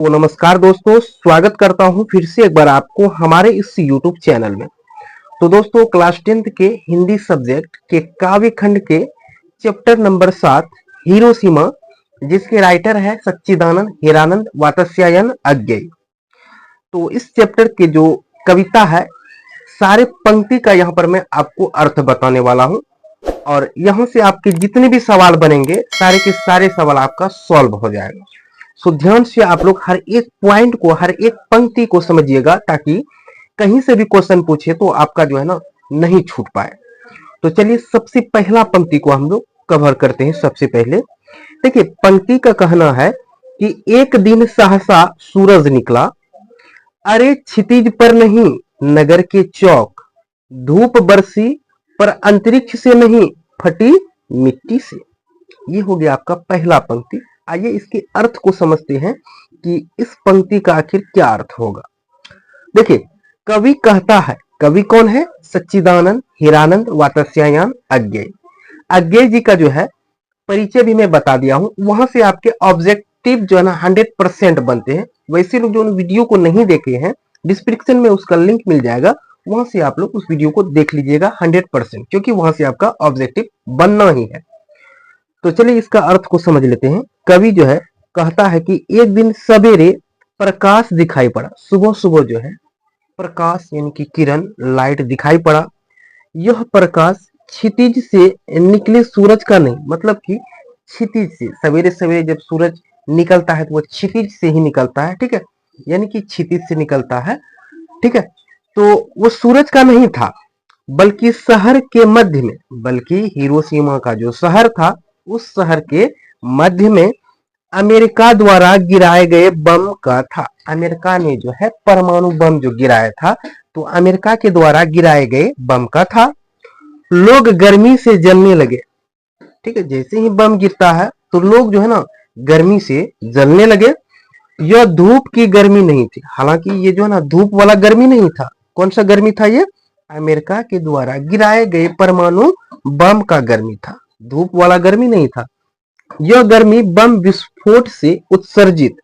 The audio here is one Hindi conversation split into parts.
तो नमस्कार दोस्तों, स्वागत करता हूं फिर से एक बार आपको हमारे इस YouTube चैनल में। तो दोस्तों, क्लास 10th के हिंदी सब्जेक्ट के काव्य खंड के चैप्टर नंबर 7 हिरोशिमा, जिसके राइटर है सच्चिदानंद हीरानंद वात्स्यायन अज्ञेय। तो इस चैप्टर के जो कविता है, सारे पंक्ति का यहाँ पर मैं आपको अर्थ बताने वाला हूँ और यहाँ से आपके जितने भी सवाल बनेंगे सारे के सारे सवाल आपका सॉल्व हो जाएगा। सो ध्यान से आप लोग हर एक पॉइंट को, हर एक पंक्ति को समझिएगा, ताकि कहीं से भी क्वेश्चन पूछे तो आपका जो है ना नहीं छूट पाए। तो चलिए सबसे पहला पंक्ति को हम लोग कवर करते हैं। सबसे पहले देखिए, पंक्ति का कहना है कि एक दिन सहसा सूरज निकला, अरे क्षितिज पर नहीं नगर के चौक, धूप बरसी पर अंतरिक्ष से नहीं फटी मिट्टी से। ये हो गया आपका पहला पंक्ति। आइए इसके अर्थ को समझते हैं कि इस पंक्ति का आखिर क्या अर्थ होगा। देखिए, कवि कहता है, कवि कौन है? सच्चिदानंद हीरानंद वात्स्यायन अज्ञेय। अज्ञेय जी का जो है परिचय भी मैं बता दिया हूं, वहां से आपके ऑब्जेक्टिव जो है ना 100% बनते हैं। वैसे लोग जो वीडियो को नहीं देखे हैं, डिस्क्रिप्शन में उसका लिंक मिल जाएगा, वहां से आप लोग उस वीडियो को देख लीजिएगा 100%, क्योंकि वहां से आपका ऑब्जेक्टिव बनना ही है। तो चलिए इसका अर्थ को समझ लेते हैं। कवि जो है कहता है कि एक दिन सवेरे प्रकाश दिखाई पड़ा। सुबह सुबह जो है प्रकाश यानी कि किरण, लाइट दिखाई पड़ा। यह प्रकाश क्षितिज से निकले सूरज का नहीं, मतलब कि क्षितिज से, सवेरे सवेरे जब सूरज निकलता है तो वह क्षितिज से ही निकलता है, ठीक है, यानी कि क्षितिज से निकलता है, ठीक है। तो वो सूरज का नहीं था, बल्कि शहर के मध्य में, बल्कि हिरोशिमा का जो शहर था उस शहर के मध्य में अमेरिका द्वारा गिराए गए बम का था। अमेरिका ने जो है परमाणु बम जो गिराया था, तो अमेरिका के द्वारा गिराए गए बम का था। लोग गर्मी से जलने लगे, ठीक है, जैसे ही बम गिरता है तो लोग जो है ना गर्मी से जलने लगे। यह धूप की गर्मी नहीं थी, हालांकि ये जो है ना धूप वाला गर्मी नहीं था। कौन सा गर्मी था? ये अमेरिका के द्वारा गिराए गए परमाणु बम का गर्मी था, धूप वाला गर्मी नहीं था। यह गर्मी बम विस्फोट से उत्सर्जित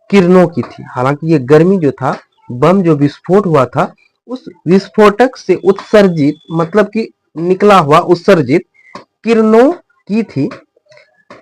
किरणों की थी। हालांकि ये गर्मी जो था, बम जो विस्फोट हुआ था उस विस्फोटक से उत्सर्जित, मतलब कि निकला हुआ उत्सर्जित किरणों की थी।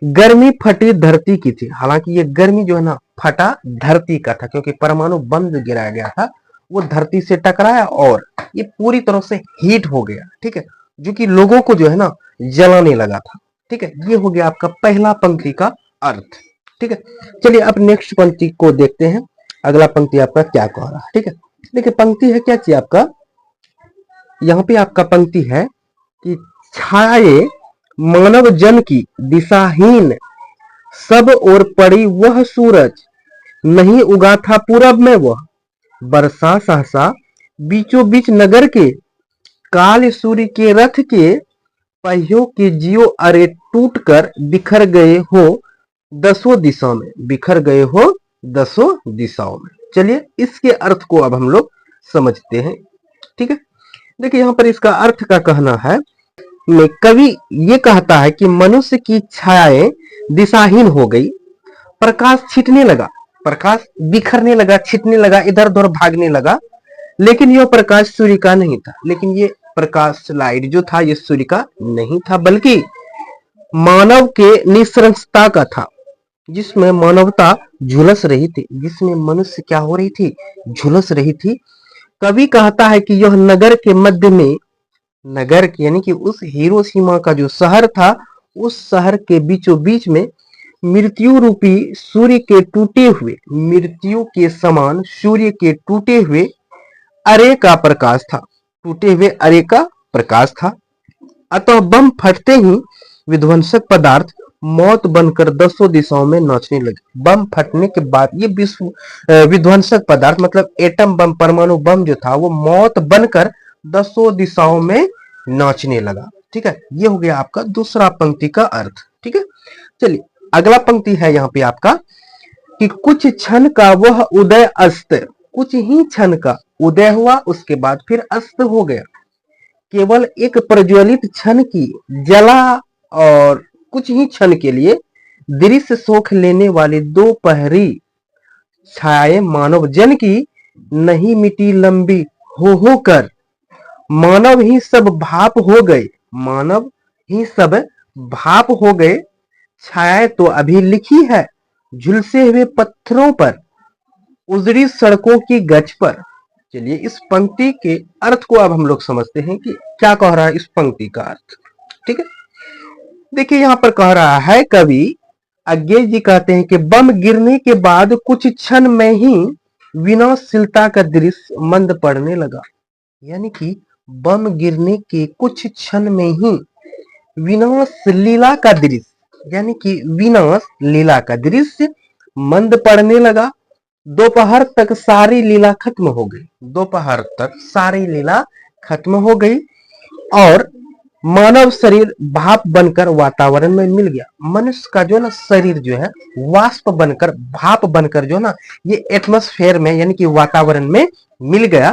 गर्मी फटी धरती की थी। हालांकि ये गर्मी जो है ना फटा धरती का था, क्योंकि परमाणु बम जो गिराया गया था वो धरती से टकराया और ये पूरी तरह से हीट हो गया, ठीक है, जो कि लोगों को जो है ना जलाने लगा था, ठीक है। ये हो गया आपका पहला पंक्ति का अर्थ, ठीक है। चलिए अब नेक्स्ट पंक्ति को देखते हैं, अगला पंक्ति आपका क्या कह रहा है, ठीक है। देखिए पंक्ति है क्या चीज आपका, यहाँ पे आपका पंक्ति है कि छाए मानव जन की दिशाहीन, सब ओर पड़ी वह सूरज, नहीं उगा था पूरब में वह, बरसा सहसा बीचों बीच नगर के, काल सूर्य के रथ के पहियों के जियो, अरे टूट कर बिखर गए हो दसों दिशाओं में, बिखर गए हो दसों दिशाओं में। चलिए इसके अर्थ को अब हम लोग समझते हैं, ठीक है। देखिए यहाँ पर इसका अर्थ का कहना है, में कवि ये कहता है कि मनुष्य की छायाएं दिशाहीन हो गई, प्रकाश छिटने लगा, प्रकाश बिखरने लगा, छिटने लगा, इधर उधर भागने लगा, लेकिन यह प्रकाश सूर्य का नहीं था। लेकिन ये प्रकाश लाइट जो था ये सूर्य का नहीं था, बल्कि मानव के निसंसता का था, जिसमें मानवता झुलस रही थी, जिसमें मनुष्य क्या हो रही थी, झुलस रही थी। कवि कहता है कि यह नगर के मध्य में, नगर यानी कि उस हिरोशिमा का जो शहर था, उस शहर के बीचों बीच में मृत्यु रूपी सूर्य के टूटे हुए, मृत्यु के समान सूर्य के टूटे हुए अरे का प्रकाश था, टूटे हुए अरे का प्रकाश था। अतः बम फटते ही विध्वंसक पदार्थ मौत बनकर दसों दिशाओं में नाचने लगे। बम फटने के बाद ये विध्वंसक पदार्थ, मतलब एटम बम, परमाणु बम जो था, वो मौत बनकर दसों दिशाओं में नाचने लगा, ठीक है। ये हो गया आपका दूसरा पंक्ति का अर्थ, ठीक है। चलिए अगला पंक्ति है यहाँ पे आपका कि कुछ क्षण का वह उदय अस्त, कुछ ही क्षण का उदय हुआ, उसके बाद फिर अस्त हो गया। केवल एक प्रज्वलित क्षण की जला और कुछ ही क्षण के लिए दृश्य सोख लेने वाली दोपहरी छाए मानव जन की, नहीं मिटी लंबी हो कर। मानव ही सब भाप हो गए, मानव ही सब भाप हो गए। छायाएं तो अभी लिखी है झुलसे हुए पत्थरों पर, उजड़ी सड़कों की गज पर। चलिए इस पंक्ति के अर्थ को अब हम लोग समझते हैं कि क्या कह रहा है इस पंक्ति का अर्थ। ठीक है, देखिए यहां पर कह रहा है कवि अज्ञे जी कहते हैं कि बम गिरने के बाद कुछ क्षण में ही विनाशशीलता का दृश्य मंद पड़ने लगा। यानी कि बम गिरने के कुछ क्षण में ही विनाश लीला का दृश्य, यानी कि विनाश लीला का दृश्य मंद पड़ने लगा। दोपहर तक सारी लीला खत्म हो गई, दोपहर तक सारी लीला खत्म हो गई और मानव शरीर भाप बनकर वातावरण में मिल गया। मनुष्य का जो ना शरीर जो है वाष्प बनकर, भाप बनकर जो ना ये एटमॉस्फेयर में यानी कि वातावरण में मिल गया।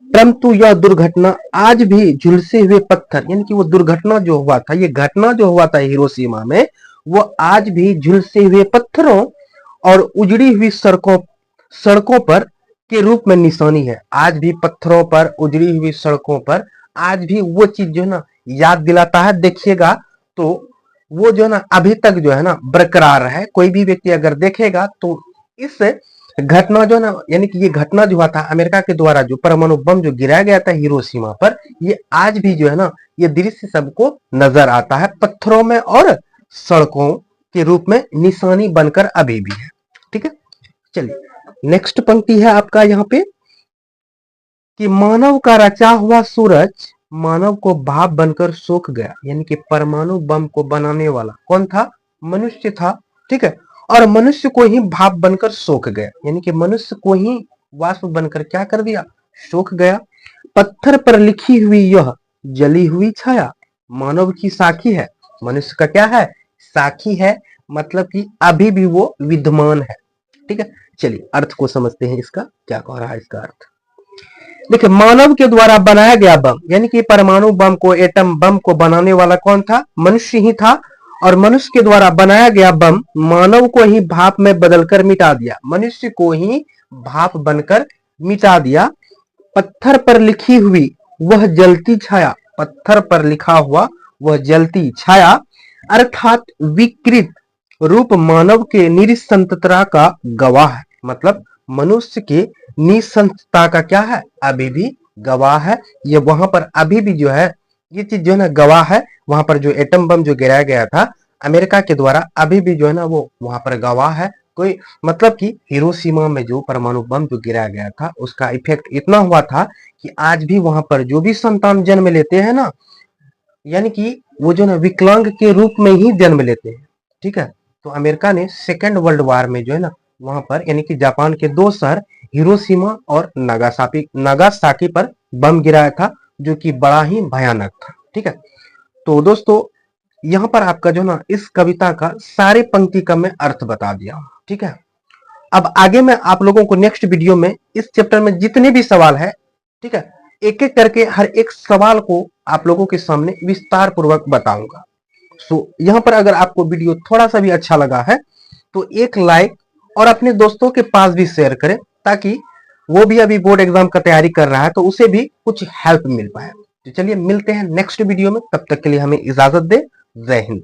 परंतु यह दुर्घटना आज भी झुलसे हुए पत्थर, यानी कि वो दुर्घटना जो हुआ था, ये घटना जो हुआ था हिरोशिमा में, वो आज भी झुलसे हुए पत्थरों और उजड़ी हुई सड़कों पर के रूप में निशानी है। आज भी पत्थरों पर, उजड़ी हुई सड़कों पर आज भी वो चीज जो है ना याद दिलाता है। देखिएगा तो वो जो है ना अभी तक जो है ना बरकरार है। कोई भी व्यक्ति अगर देखेगा तो इस घटना जो ना, यानी कि ये घटना जो हुआ था अमेरिका के द्वारा, जो परमाणु बम जो गिराया गया था हिरोशिमा पर, ये आज भी जो है ना ये दृश्य सबको नजर आता है, पत्थरों में और सड़कों के रूप में निशानी बनकर अभी भी है। ठीक है, चलिए नेक्स्ट पंक्ति है आपका यहाँ पे कि मानव का रचा हुआ सूरज मानव को भाप बनकर सोख गया। यानी कि परमाणु बम को बनाने वाला कौन था? मनुष्य था। ठीक है, और मनुष्य को ही भाप बनकर सोख गया, यानी कि मनुष्य को ही वाष्प बनकर क्या कर दिया? सोख गया। पत्थर पर लिखी हुई यह जली हुई छाया मानव की साखी है। मनुष्य का क्या है? साखी है, मतलब कि अभी भी वो विद्यमान है। ठीक है, चलिए अर्थ को समझते हैं, इसका क्या कह रहा है इसका अर्थ। देखिए मानव के द्वारा बनाया गया बम, यानी कि परमाणु बम को, एटम बम को बनाने वाला कौन था? मनुष्य ही था। और मनुष्य के द्वारा बनाया गया बम मानव को ही भाप में बदलकर मिटा दिया, मनुष्य को ही भाप बनकर मिटा दिया। पत्थर पर लिखी हुई वह जलती छाया, पत्थर पर लिखा हुआ वह जलती छाया अर्थात विकृत रूप मानव के निरंतरता का गवाह है। मतलब मनुष्य के निसंतता का क्या है? अभी भी गवाह है। ये वहां पर अभी भी जो है ये चीज जो है ना गवाह है। वहां पर जो एटम बम जो गिराया गया था अमेरिका के द्वारा, अभी भी जो है ना वो वहां पर गवाह है। कोई मतलब कि हिरोशिमा में जो परमाणु बम जो गिराया गया था उसका इफेक्ट इतना हुआ था कि आज भी वहां पर जो भी संतान जन्म लेते हैं ना, यानी कि वो जो ना विकलांग के रूप में ही जन्म लेते हैं। ठीक है, तो अमेरिका ने सेकेंड वर्ल्ड वार में जो है ना वहां पर, यानी कि जापान के दो शहर हिरोशिमा और नागासाकी पर बम गिराया था, जो कि बड़ा ही भयानक था। ठीक है, तो दोस्तों यहाँ पर आपका जो ना इस कविता का सारे पंक्ति का मैं अर्थ बता दिया। ठीक है, अब आगे मैं आप लोगों को नेक्स्ट वीडियो में इस चैप्टर में जितने भी सवाल है, ठीक है, एक एक करके हर एक सवाल को आप लोगों के सामने विस्तार पूर्वक बताऊंगा। सो यहाँ पर अगर आपको वीडियो थोड़ा सा भी अच्छा लगा है तो एक लाइक और अपने दोस्तों के पास भी शेयर करें, ताकि वो भी अभी बोर्ड एग्जाम का तैयारी कर रहा है तो उसे भी कुछ हेल्प मिल पाए। तो चलिए मिलते हैं नेक्स्ट वीडियो में, तब तक के लिए हमें इजाजत दे। जय हिंद।